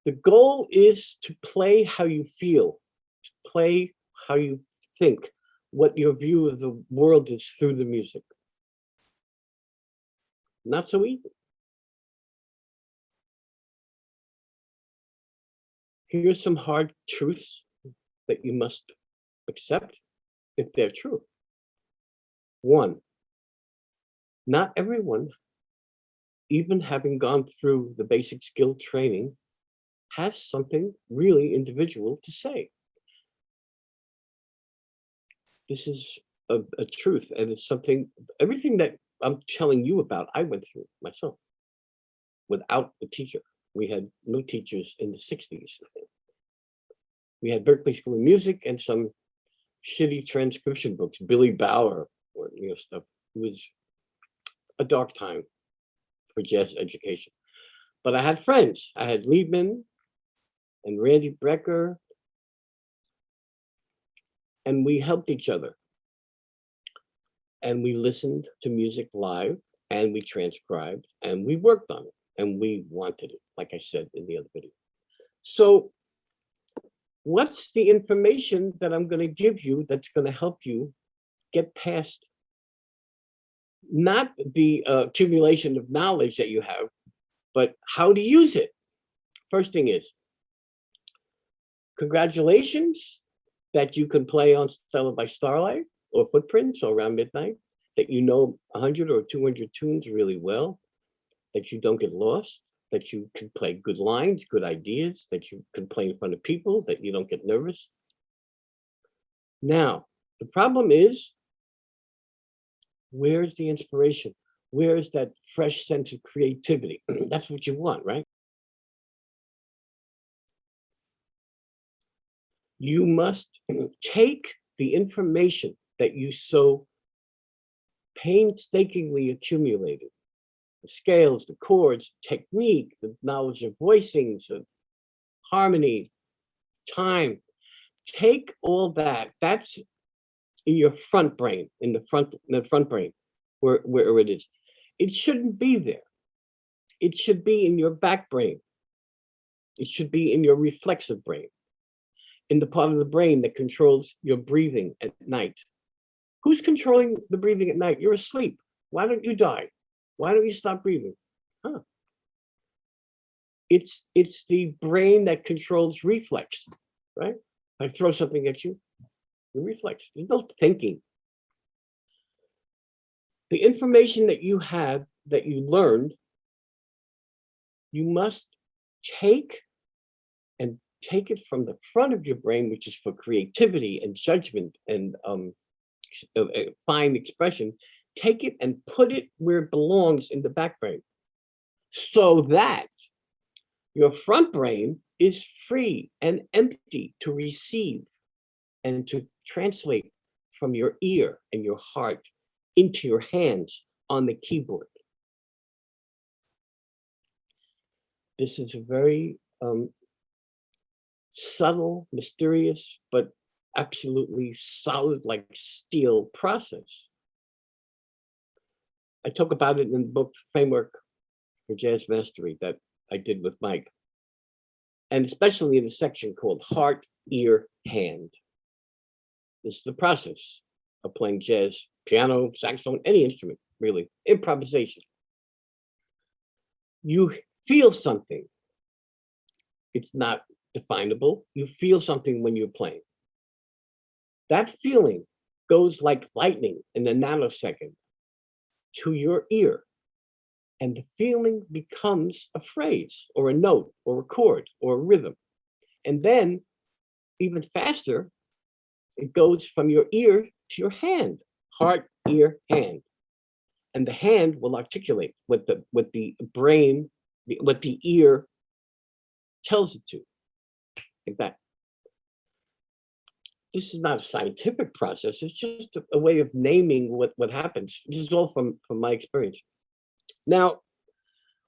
The goal is to play how you feel, to play how you think, what your view of the world is through the music. Not so easy. Here's some hard truths that you must accept if they're true. One, not everyone, even having gone through the basic skill training, has something really individual to say. This is a truth, and it's something, everything that I'm telling you about, I went through myself without a teacher. We had no teachers in the 60s. We had Berkeley School of Music and some shitty transcription books, Billy Bauer, or stuff. It was a dark time for jazz education. But I had friends. I had Liebman and Randy Brecker, and we helped each other. And we listened to music live, and we transcribed, and we worked on it, and we wanted it, like I said in the other video. So what's the information that I'm going to give you that's going to help you get past not the accumulation of knowledge that you have, but how to use it? First thing is, congratulations that you can play on Stella by Starlight or Footprints or Around Midnight, that you know 100 or 200 tunes really well, that you don't get lost, that you can play good lines, good ideas, that you can play in front of people, that you don't get nervous. Now, the problem is, where's the inspiration? Where's that fresh sense of creativity? That's what you want, right? You must take the information that you so painstakingly accumulated, the scales, the chords, technique, the knowledge of voicings, of harmony, time. Take all that. That's in your front brain, in the front brain, where it is. It shouldn't be there. It should be in your back brain. It should be in your reflexive brain, in the part of the brain that controls your breathing at night. Who's controlling the breathing at night? You're asleep. Why don't you die? Why don't you stop breathing? Huh. It's the brain that controls reflex, right? I throw something at you, you reflex. There's no thinking. The information that you have, that you learned, you must take it from the front of your brain, which is for creativity and judgment and fine expression. Take it and put it where it belongs in the back brain, so that your front brain is free and empty to receive and to translate from your ear and your heart into your hands on the keyboard. This is a very subtle, mysterious, but absolutely solid like steel process. I talk about it in the book Framework for Jazz Mastery that I did with Mike, and especially in the section called Heart, Ear, Hand. This is the process of playing jazz, piano, saxophone, any instrument, really, improvisation. You feel something. It's not definable. You feel something when you're playing. That feeling goes like lightning in a nanosecond to your ear, and the feeling becomes a phrase or a note or a chord or a rhythm. And then, even faster, it goes from your ear to your hand, heart, ear, hand. And the hand will articulate what the brain, what the ear tells it to, like that. This is not a scientific process. It's just a way of naming what happens. This is all from my experience. Now,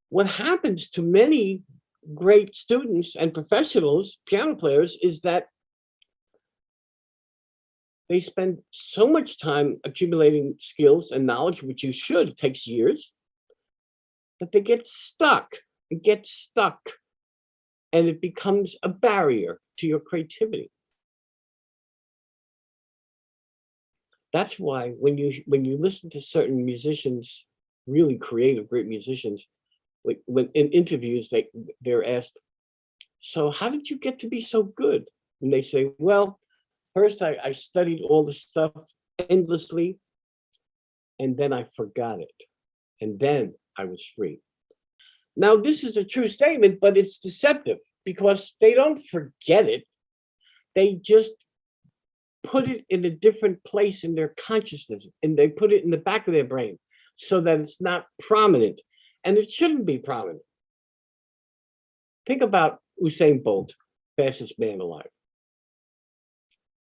what happens to many great students and professionals, piano players, is that they spend so much time accumulating skills and knowledge, which you should, it takes years, that they get stuck. They get stuck and it becomes a barrier to your creativity. That's why when you listen to certain musicians, really creative, great musicians, like when in interviews they're asked, "So how did you get to be so good?" And they say, "Well, first I studied all the stuff endlessly, and then I forgot it, and then I was free." Now, this is a true statement, but it's deceptive because they don't forget it. They just put it in a different place in their consciousness, and they put it in the back of their brain so that it's not prominent, and it shouldn't be prominent. Think about Usain Bolt, fastest man alive.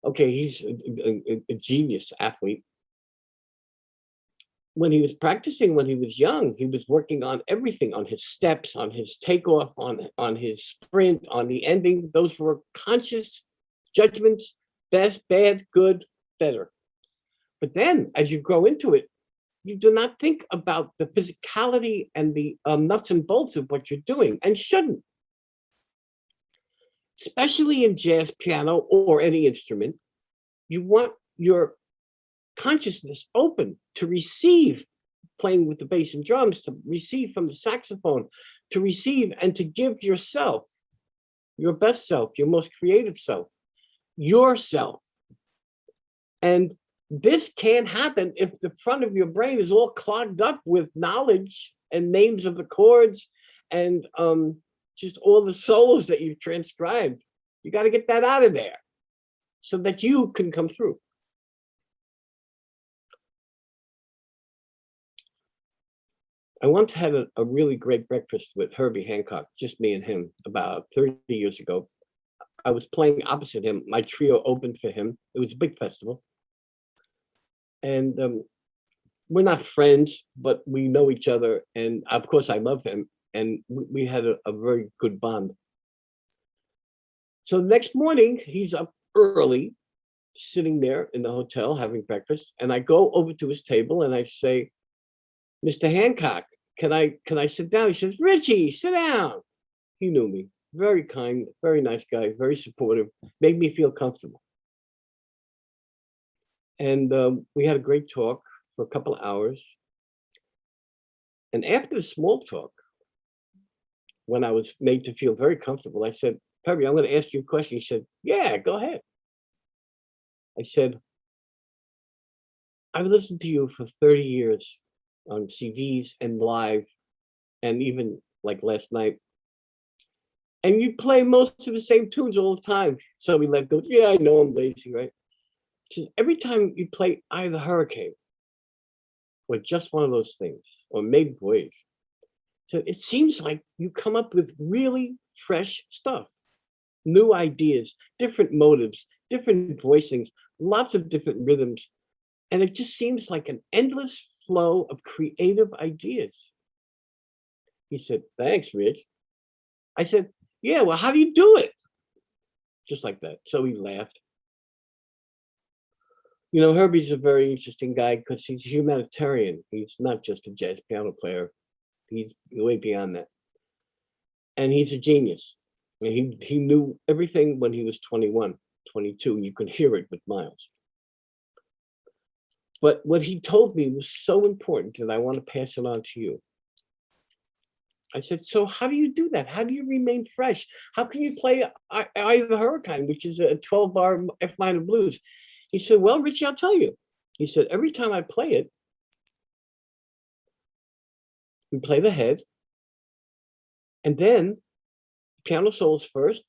Okay, he's a genius athlete. When he was practicing when he was young, he was working on everything, on his steps, on his takeoff, on his sprint, on the ending. Those were conscious judgments, best, bad, good, better. But then as you grow into it, you do not think about the physicality and the nuts and bolts of what you're doing, and shouldn't. Especially in jazz piano or any instrument, you want your consciousness open to receive, playing with the bass and drums, to receive from the saxophone, to receive and to give yourself, your best self, your most creative self, yourself. And this can't happen if the front of your brain is all clogged up with knowledge and names of the chords and just all the solos that you've transcribed. You got to get that out of there so that you can come through. I once had a really great breakfast with Herbie Hancock, just me and him, about 30 years ago. I was playing opposite him. My trio opened for him. It was a big festival. And we're not friends, but we know each other. And of course, I love him. And we had a very good bond. So the next morning, he's up early, sitting there in the hotel having breakfast. And I go over to his table and I say, "Mr. Hancock, can I sit down?" He says, "Richie, sit down." He knew me. Very kind, very nice guy, very supportive, made me feel comfortable. And we had a great talk for a couple of hours. And after the small talk, when I was made to feel very comfortable, I said, "Herbie, I'm going to ask you a question." He said, "Yeah, go ahead." I said, "I've listened to you for 30 years on CDs and live, and even like last night. And you play most of the same tunes all the time." So we let go. "Yeah, I know I'm lazy, right?" She said, "Every time you play either Hurricane or just one of those things, or Made Voyage, so it seems like you come up with really fresh stuff, new ideas, different motives, different voicings, lots of different rhythms. And it just seems like an endless flow of creative ideas." He said, "Thanks, Rich." I said, "Yeah, well, how do you do it?" Just like that. So he laughed. You know, Herbie's a very interesting guy because he's a humanitarian. He's not just a jazz piano player. He's way beyond that. And he's a genius. And he knew everything when he was 21, 22. You can hear it with Miles. But what he told me was so important that I want to pass it on to you. I said, "So how do you do that? How do you remain fresh? How can you play Eye of the Hurricane, which is a 12-bar F minor blues?" He said, "Well, Richie, I'll tell you." He said, "Every time I play it, we play the head, and then piano solos first,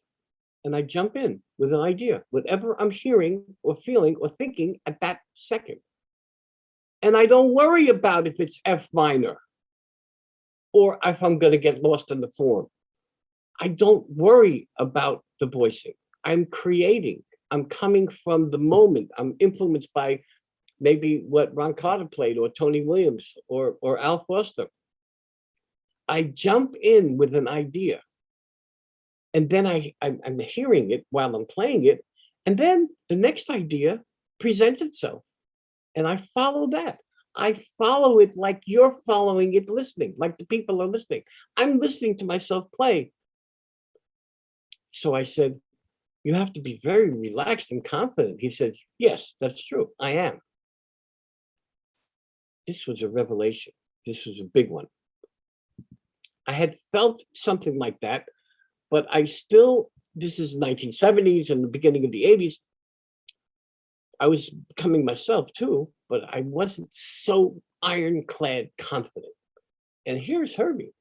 and I jump in with an idea, whatever I'm hearing or feeling or thinking at that second. And I don't worry about if it's F minor or if I'm going to get lost in the form. I don't worry about the voicing. I'm creating. I'm coming from the moment. I'm influenced by maybe what Ron Carter played, or Tony Williams, or Al Foster. I jump in with an idea, and then I'm hearing it while I'm playing it, and then the next idea presents itself, and I follow that. I follow it like you're following it, listening, like the people are listening. I'm listening to myself play. So I said, you have to be very relaxed and confident. He said, yes, that's true. I am. This was a revelation. This was a big one. I had felt something like that, but I still, this is 1970s and the beginning of the 80s. I was becoming myself too, but I wasn't so ironclad confident. And here's Herbie.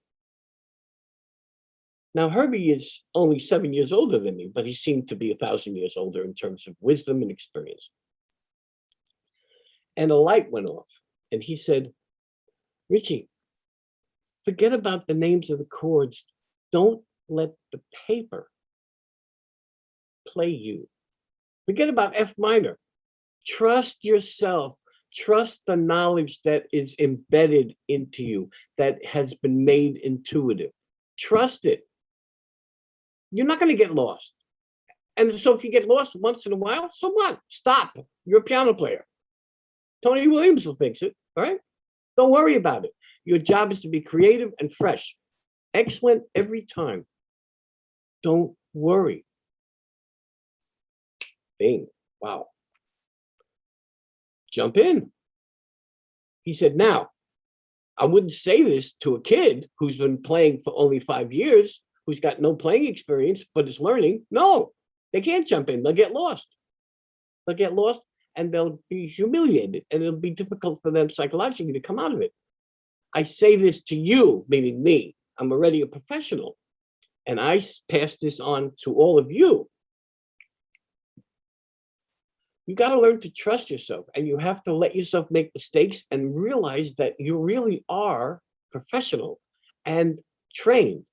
Now, Herbie is only 7 years older than me, but he seemed to be 1,000 years older in terms of wisdom and experience. And a light went off, and he said, Richie, forget about the names of the chords. Don't let the paper play you. Forget about F minor. Trust yourself. Trust the knowledge that is embedded into you, that has been made intuitive. Trust it. You're not going to get lost. And so if you get lost once in a while, so what? Stop. You're a piano player. Tony Williams will fix it. All right? Don't worry about it. Your job is to be creative and fresh. Excellent every time. Don't worry. Bing. Wow. Jump in. He said, now, I wouldn't say this to a kid who's been playing for only 5 years, who's got no playing experience, but is learning. No, they can't jump in. They'll get lost. They'll get lost and they'll be humiliated, and it'll be difficult for them psychologically to come out of it. I say this to you, meaning me. I'm already a professional, and I pass this on to all of you. You got to learn to trust yourself, and you have to let yourself make mistakes and realize that you really are professional and trained.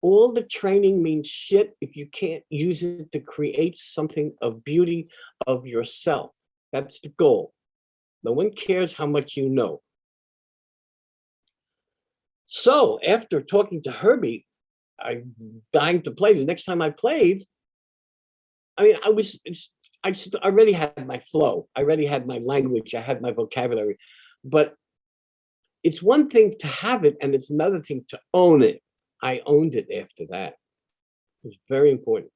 All the training means shit if you can't use it to create something of beauty of yourself. That's the goal. No one cares how much you know. So after talking to Herbie, I'm dying to play. The next time I played, I mean, I already had my flow. I already had my language. I had my vocabulary. But it's one thing to have it, and it's another thing to own it. I owned it after that. It was very important.